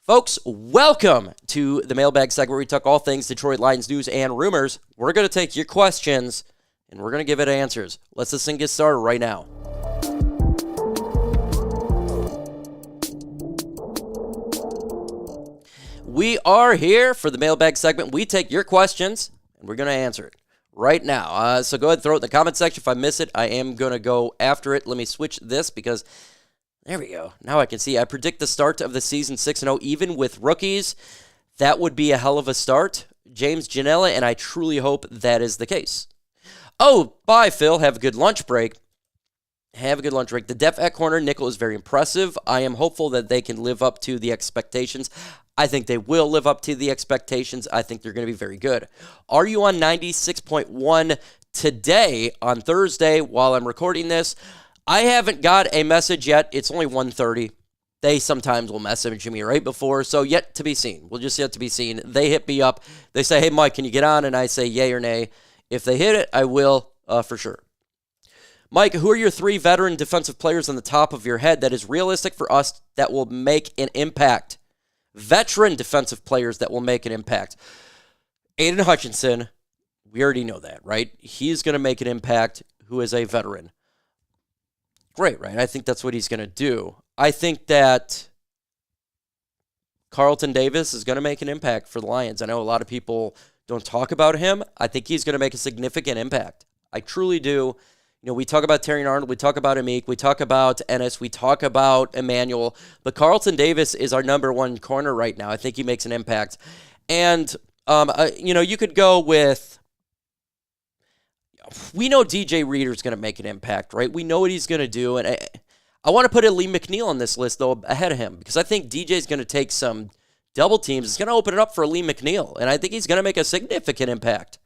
Folks, welcome to the Mailbag segment where we talk all things Detroit Lions news and rumors. We're going to take your questions, and we're going to give it answers. Let's this thing get started right now. We are here for the Mailbag segment. We take your questions, and we're going to answer it right now. So go ahead and throw it in the comment section. If I miss it, I am going to go after it. Let me switch this because... there we go. Now I can see. I predict the start of the season 6-0, even with rookies. That would be a hell of a start. James Janella, and I truly hope that is the case. Oh, bye, Phil. Have a good lunch break. Have a good lunch break. The depth at corner nickel is very impressive. I am hopeful that they can live up to the expectations. I think they will live up to the expectations. I think they're going to be very good. Are you on 96.1 today on Thursday while I'm recording this? I haven't got a message yet. It's only 1:30. They sometimes will message me right before, so yet to be seen. We'll just yet to be seen. They hit me up. They say, hey, Mike, can you get on? And I say yay or nay. If they hit it, I will for sure. Mike, who are your 3 veteran defensive players on the top of your head that is realistic for us that will make an impact? Veteran defensive players that will make an impact. Aidan Hutchinson, we already know that, right? He's going to make an impact, who is a veteran. Great, right? I think that's what he's going to do. I think that Carlton Davis is going to make an impact for the Lions. I know a lot of people don't talk about him. I think he's going to make a significant impact. I truly do. You know, we talk about Terry Arnold, we talk about Amik, we talk about Ennis, we talk about Emmanuel, but Carlton Davis is our number 1 corner right now. I think he makes an impact. And, you could go with... we know DJ Reader's going to make an impact, right? We know what he's going to do. And I want to put Lee McNeil on this list, though, ahead of him, because I think DJ's going to take some double teams. It's going to open it up for Lee McNeil, and I think he's going to make a significant impact.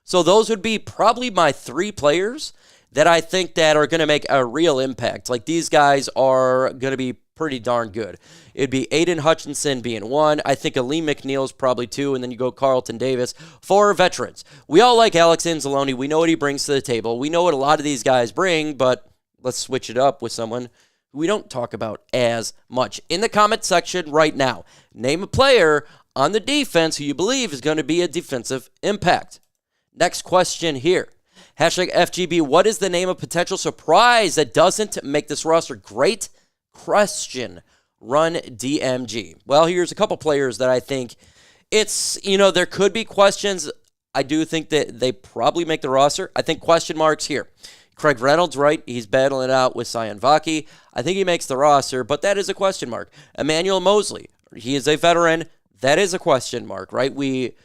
So those would be probably my 3 players that I think that are going to make a real impact. Like, these guys are going to be pretty darn good. It'd be Aidan Hutchinson being 1. I think Lee McNeil's probably 2, and then you go Carlton Davis. 4 veterans. We all like Alex Anzalone. We know what he brings to the table. We know what a lot of these guys bring, but let's switch it up with someone who we don't talk about as much. In the comment section right now, name a player on the defense who you believe is going to be a defensive impact. Next question here. Hashtag FGB, what is the name of potential surprise that doesn't make this roster? Great question. Run DMG. Well, here's a couple players that I think it's, there could be questions. I do think that they probably make the roster. I think question marks here. Craig Reynolds, right? He's battling it out with Sion Vaki. I think he makes the roster, but that is a question mark. Emmanuel Mosley, he is a veteran. That is a question mark, right? We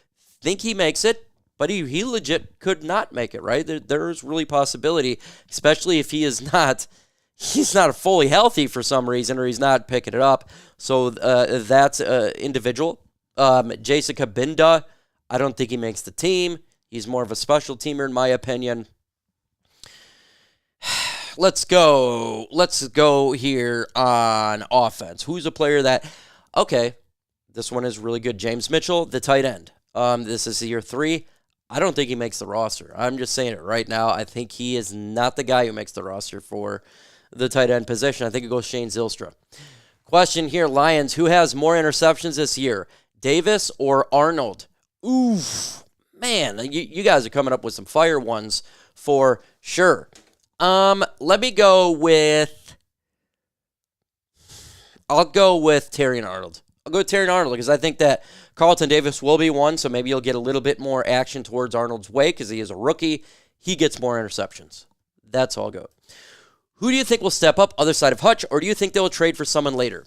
think he makes it, but he legit could not make it, right? There's really possibility, especially if he's not fully healthy for some reason, or he's not picking it up. So that's individual. Jason Kabinda, I don't think he makes the team. He's more of a special teamer, in my opinion. Let's go here on offense. Who's a player that, okay, this one is really good. James Mitchell, the tight end. This is year 3. I don't think he makes the roster. I'm just saying it right now. I think he is not the guy who makes the roster for the tight end position. I think it goes Shane Zylstra. Question here, Lions, who has more interceptions this year, Davis or Arnold? Oof, man, you guys are coming up with some fire ones for sure. Let me go with, I'll go with Terry and Arnold. I'll go with Terry and Arnold because I think that Carlton Davis will be 1, so maybe you'll get a little bit more action towards Arnold's way because he is a rookie. He gets more interceptions. That's all good. Who do you think will step up other side of Hutch, or do you think they will trade for someone later?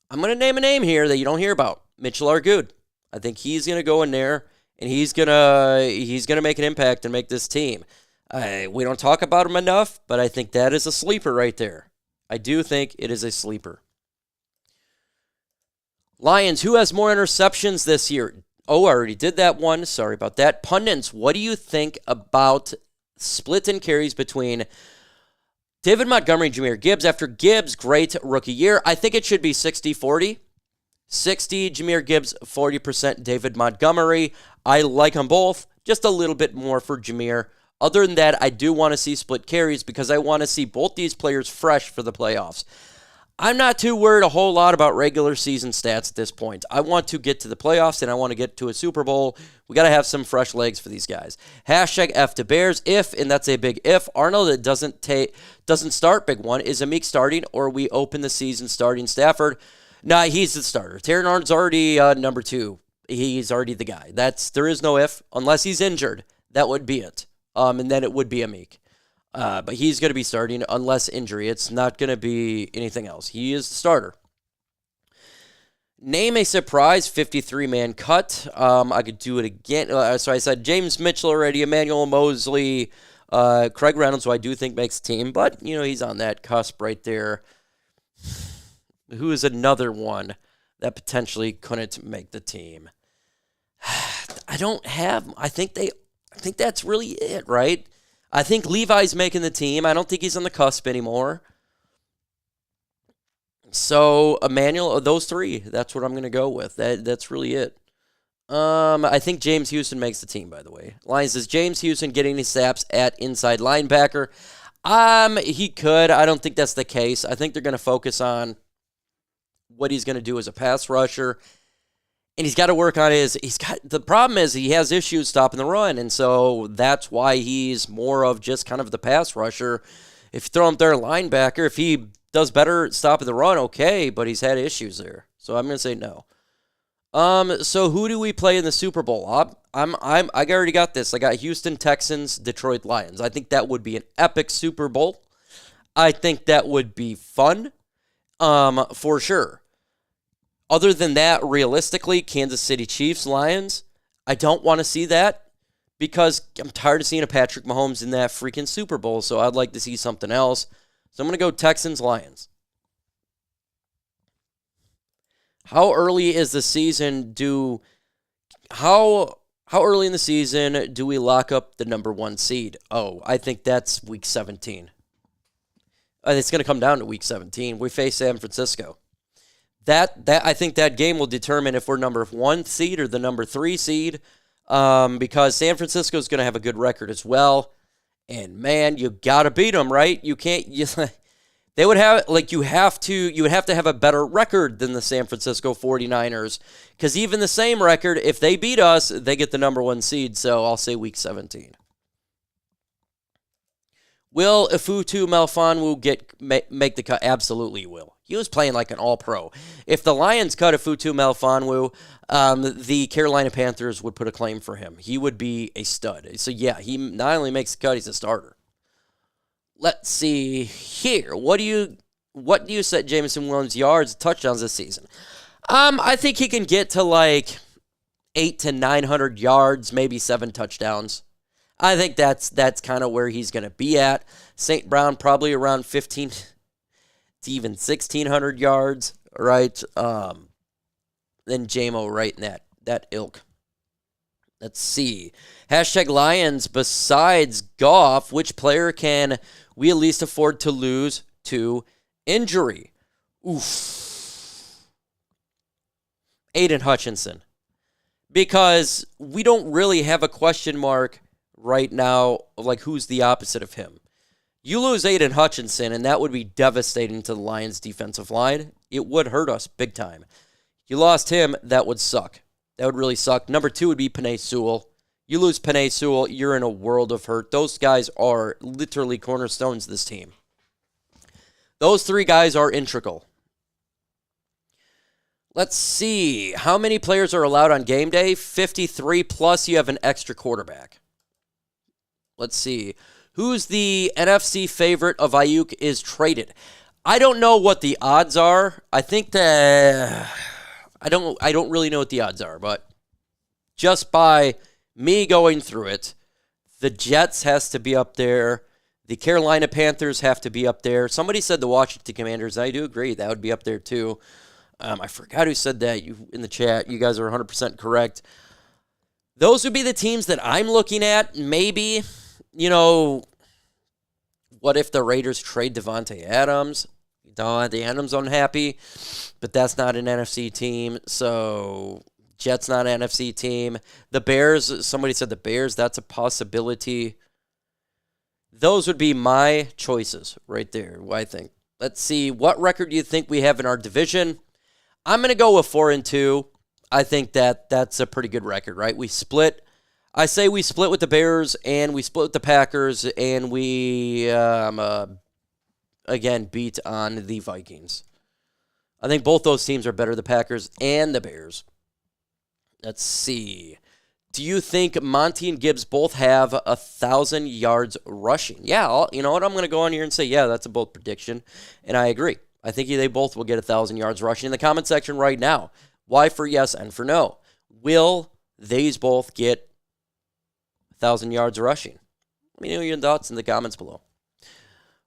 I'm going to name a name here that you don't hear about. Mitchell Argude. I think he's going to go in there, and he's going to make an impact and make this team. We don't talk about him enough, but I think that is a sleeper right there. I do think it is a sleeper. Lions, who has more interceptions this year? Oh, I already did that one. Sorry about that. Pundits, what do you think about split in carries between David Montgomery and Jahmyr Gibbs? After Gibbs' great rookie year, I think it should be 60-40. 60 Jahmyr Gibbs, 40% David Montgomery. I like them both. Just a little bit more for Jahmyr. Other than that, I do want to see split carries because I want to see both these players fresh for the playoffs. I'm not too worried a whole lot about regular season stats at this point. I want to get to the playoffs and I want to get to a Super Bowl. We got to have some fresh legs for these guys. Hashtag F to Bears. If, and that's a big if, Arnold doesn't start, big one, is Amik starting or we open the season starting Stafford? Nah, he's the starter. Terran Arnold's already number 2. He's already the guy. There is no if, unless he's injured. That would be it. And then it would be Amik. But he's going to be starting unless injury. It's not going to be anything else. He is the starter. Name a surprise 53-man cut. I could do it again. So I said James Mitchell already, Emmanuel Mosley, Craig Reynolds, who I do think makes the team. But, he's on that cusp right there. Who is another one that potentially couldn't make the team? I think that's really it, right? I think Levi's making the team. I don't think he's on the cusp anymore. So, Emmanuel, those 3, that's what I'm going to go with. That's really it. I think James Houston makes the team, by the way. Lions says, James Houston getting his snaps at inside linebacker. He could. I don't think that's the case. I think they're going to focus on what he's going to do as a pass rusher. And he's got to work on the problem is he has issues stopping the run. And so that's why he's more of just kind of the pass rusher. If you throw him there linebacker, if he does better stopping the run, okay, but he's had issues there. So I'm going to say no. So who do we play in the Super Bowl? I already got this. I got Houston Texans, Detroit Lions. I think that would be an epic Super Bowl. I think that would be fun, for sure. Other than that, realistically, Kansas City Chiefs, Lions, I don't want to see that because I'm tired of seeing a Patrick Mahomes in that freaking Super Bowl, so I'd like to see something else. So I'm going to go Texans, Lions. How early is the season how early in the season do we lock up the number 1 seed? Oh, I think that's week 17. It's going to come down to week 17. We face San Francisco. That I think that game will determine if we're number 1 seed or the number 3 seed, because San Francisco is going to have a good record as well. And man, you got to beat them, right? You can't. They would have you would have to have a better record than the San Francisco 49ers, because even the same record, if they beat us, they get the number 1 seed. So I'll say week 17. Will Ifutu Melifonwu make the cut? Absolutely he will. He was playing like an all-pro. If the Lions cut Ifutu Melifonwu, the Carolina Panthers would put a claim for him. He would be a stud. So, yeah, he not only makes the cut, he's a starter. Let's see here. What do you set Jameson Williams yards, touchdowns this season? I think he can get to like 800 to 900 yards, maybe 7 touchdowns. I think that's kind of where he's going to be at. St. Brown probably around 15 to even 1,600 yards, right? Then JMO right in that ilk. Let's see. Hashtag Lions, besides Goff, which player can we at least afford to lose to injury? Oof. Aidan Hutchinson. Because we don't really have a question mark right now of like who's the opposite of him. You lose Aidan Hutchinson, and that would be devastating to the Lions' defensive line. It would hurt us big time. You lost him, that would suck. That would really suck. Number 2 would be Penei Sewell. You lose Penei Sewell, you're in a world of hurt. Those guys are literally cornerstones of this team. Those 3 guys are integral. Let's see. How many players are allowed on game day? 53, plus you have an extra quarterback. Let's see. Who's the NFC favorite of Ayuk is traded? I don't know what the odds are. I think that I don't really know what the odds are, but just by me going through it, the Jets has to be up there. The Carolina Panthers have to be up there. Somebody said the Washington Commanders. I do agree. That would be up there too. I forgot who said that in the chat. You guys are 100% correct. Those would be the teams that I'm looking at. Maybe, what if the Raiders trade Devontae Adams? Devontae Adams unhappy, but that's not an NFC team. So Jets not an NFC team. The Bears, somebody said the Bears, that's a possibility. Those would be my choices right there, I think. Let's see. What record do you think we have in our division? I'm going to go with 4-2. I think that's a pretty good record, right? We split. I say we split with the Bears and we split with the Packers, and we again beat on the Vikings. I think both those teams are better, the Packers and the Bears. Let's see. Do you think Monty and Gibbs both have 1,000 yards rushing? Yeah, you know what? I'm going to go on here and say, yeah, that's a bold prediction, and I agree. I think they both will get 1,000 yards rushing in the comment section right now. Why for yes and for no? Will these both get 1,000 yards rushing? Let me know your thoughts in the comments below.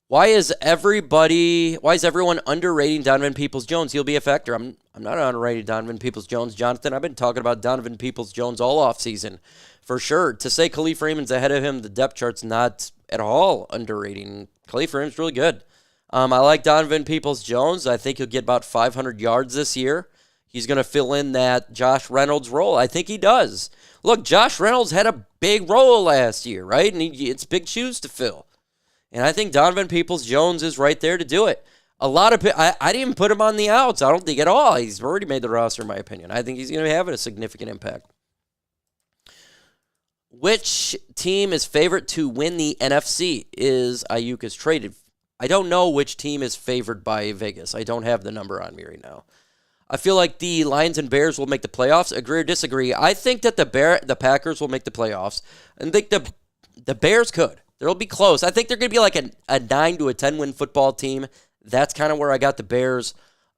Why is everyone underrating Donovan Peoples-Jones? He'll be a factor. I'm not underrating Donovan Peoples-Jones, Jonathan. I've been talking about Donovan Peoples-Jones all offseason, for sure. To say Khalif Raymond's ahead of him, the depth chart's not at all underrating. Khalif Raymond's really good. I like Donovan Peoples-Jones. I think he'll get about 500 yards this year. He's going to fill in that Josh Reynolds role. I think he does. Look, Josh Reynolds had a big role last year, right? And it's big shoes to fill. And I think Donovan Peoples-Jones is right there to do it. I didn't even put him on the outs. I don't think at all. He's already made the roster, in my opinion. I think he's going to have a significant impact. Which team is favorite to win the NFC? Is Ayuk is traded? I don't know which team is favored by Vegas. I don't have the number on me right now. I feel like the Lions and Bears will make the playoffs. Agree or disagree? I think that the Packers will make the playoffs. I think the Bears could. They'll be close. I think they're going to be like a 9 to a 10 win football team. That's kind of where I got the Bears,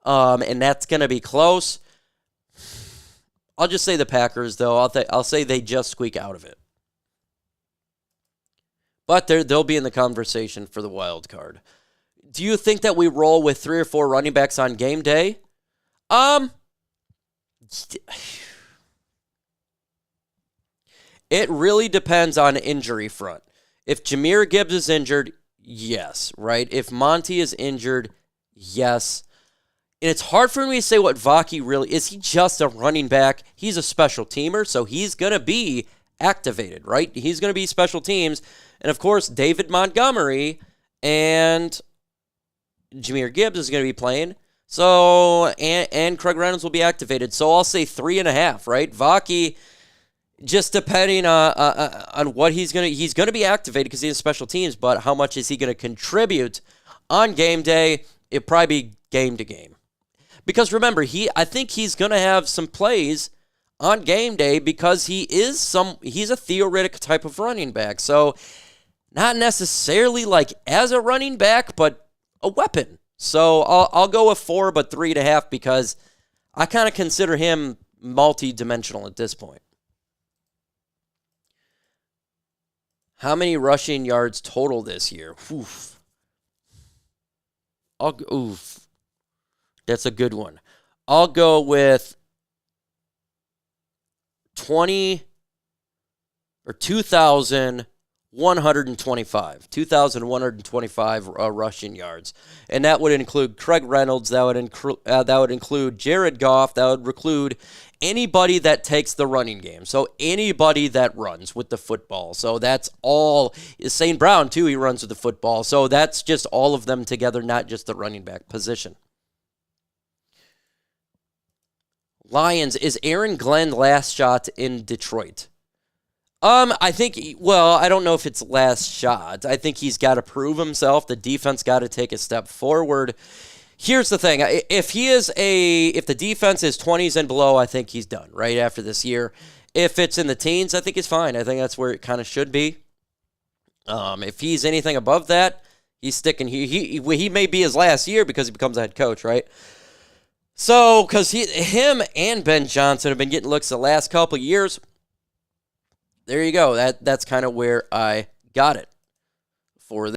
and that's going to be close. I'll just say the Packers, though. I'll say they just squeak out of it. But they'll be in the conversation for the wild card. Do you think that we roll with 3 or 4 running backs on game day? It really depends on injury front. If Jahmyr Gibbs is injured, yes, right? If Monty is injured, yes. And it's hard for me to say what Vaki really is. He just a running back? He's a special teamer, so he's going to be activated, right? He's going to be special teams. And, of course, David Montgomery and Jahmyr Gibbs is going to be playing. So, and Craig Reynolds will be activated. So I'll say 3.5, right? Vaki, just depending on what he's going to be activated because he's special teams, but how much is he going to contribute on game day? It'll probably be game to game. Because remember, I think he's going to have some plays on game day because he's a theoretic type of running back. So not necessarily like as a running back, but a weapon. So I'll go with 4, but 3.5 because I kind of consider him multi-dimensional at this point. How many rushing yards total this year? Oof. That's a good one. I'll go with 20 or 2,125. 2,125 rushing yards. And that would include Craig Reynolds. That would include Jared Goff. That would include anybody that takes the running game. So anybody that runs with the football. So that's all. St. Brown, too, he runs with the football. So that's just all of them together, not just the running back position. Lions, is Aaron Glenn last shot in Detroit? I think, I don't know if it's last shot. I think he's got to prove himself. The defense got to take a step forward. Here's the thing. If the defense is 20s and below, I think he's done right after this year. If it's in the teens, I think he's fine. I think that's where it kind of should be. If he's anything above that, he's sticking. He may be his last year because he becomes a head coach, right? So, because him and Ben Johnson have been getting looks the last couple of years. There you go. That's kind of where I got it for